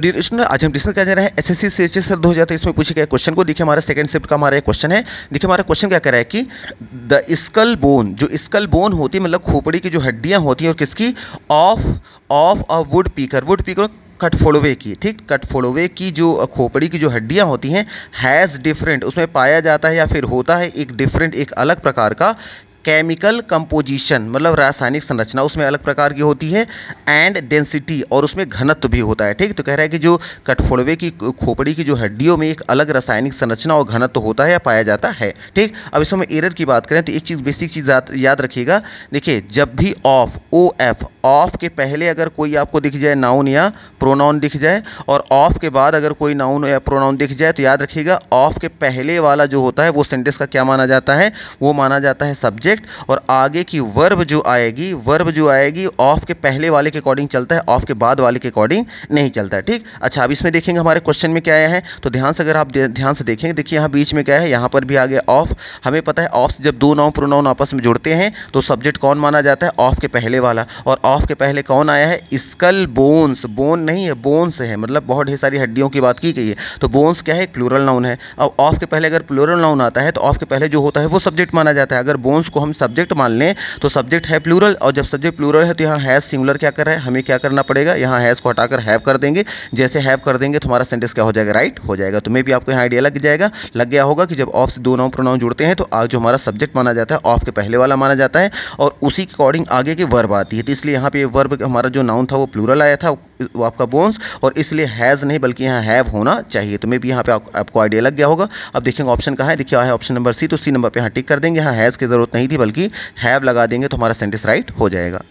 Dear student, आज हम discuss करने जा रहे हैं एसएससी सीएचएस सर 2023 इसमें पूछे गए क्वेश्चन को। देखिए हमारा सेकंड शिफ्ट का हमारा एक क्वेश्चन है। देखिए हमारा क्वेश्चन क्या कह रहा है कि द स्कल बोन, जो स्कल बोन होती है मतलब खोपड़ी की जो हड्डियां होती हैं और किसकी, ऑफ अ वुड पीकर कटफोड़वे की, ठीक, कटफोड़वे की जो खोपड़ी की जो हड्डियां होती हैं, हैज़ डिफरेंट, उसमें पाया जाता है या फिर होता है एक डिफरेंट, एक अलग प्रकार का केमिकल कंपोजिशन, मतलब रासायनिक संरचना उसमें अलग प्रकार की होती है, एंड डेंसिटी, और उसमें घनत्व भी होता है। ठीक, तो कह रहा है कि जो कठफोड़वे की खोपड़ी की जो हड्डियों में एक अलग रासायनिक संरचना और घनत्व होता है या पाया जाता है। ठीक, अब इसमें एरर की बात करें तो एक चीज़, बेसिक चीज़ याद रखिएगा। देखिए जब भी ऑफ के पहले अगर कोई आपको दिख जाए नाउन या प्रोनाउन दिख जाए, और ऑफ के बाद अगर कोई नाउन या प्रोनाउन दिख जाए, तो याद रखिएगा ऑफ के पहले वाला जो होता है वो सेंटेंस का क्या माना जाता है, वो माना जाता है सब्जेक्ट, और आगे की वर्ब जो आएगी ऑफ के पहले वाले के अकॉर्डिंग चलता है, ऑफ के बाद वाले के अकॉर्डिंग नहीं चलता है। ठीक, अच्छा अब इसमें देखेंगे हमारे क्वेश्चन में क्या आया है, तो ध्यान से अगर आप ध्यान से देखेंगे, देखिए यहाँ बीच में क्या है, यहाँ पर भी आ गया ऑफ। हमें पता है ऑफ से जब दो नाउन प्रोनाउन आपस में जुड़ते हैं तो सब्जेक्ट कौन माना जाता है, ऑफ के पहले वाला, और ऑफ के पहले कौन आया है, स्कल बोन्स, बोन नहीं है बोन्स है, मतलब बहुत ढेर सारी हड्डियों की बात की गई है, तो बोन्स क्या है, प्लूरल नाउन है। अब ऑफ के पहले अगर प्लूरल नाउन आता है तो ऑफ के पहले जो होता है वो सब्जेक्ट माना जाता है। अगर बोन्स को हम सब्जेक्ट मान लें तो सब्जेक्ट है प्लूरल, और जब सब्जेक्ट प्लूरल है तो यहाँ हैज़ सिंगुलर क्या कर रहा है, हमें क्या करना पड़ेगा, यहाँ हैज़ को हटाकर हैव कर देंगे। जैसे हैव कर देंगे तो हमारा सेंटेंस क्या हो जाएगा, राइट हो जाएगा। तो मे भी आपको यहाँ आइडिया लग गया होगा कि जब ऑफ से दो नाउन प्रोनाउन जुड़ते हैं तो आज जो हमारा सब्जेक्ट माना जाता है ऑफ के पहले वाला माना जाता है, और उसी के अकॉर्डिंग आगे की वर्ब आती है। तो इसलिए यहाँ पे वर्ब हमारा जो नाउन था वो प्लूरल आया था, वो आपका बोन्स, और इसलिए हैज़ नहीं बल्कि यहाँ हैव होना चाहिए। तो मे भी यहाँ पे आपको आइडिया लग गया होगा। अब देखेंगे ऑप्शन कहाँ है, देखिए है ऑप्शन नंबर सी, तो सी नंबर पे यहाँ टिक कर देंगे। यहाँ हैज़ की ज़रूरत नहीं थी बल्कि हैव लगा देंगे तो हमारा सेंटेंस राइट हो जाएगा।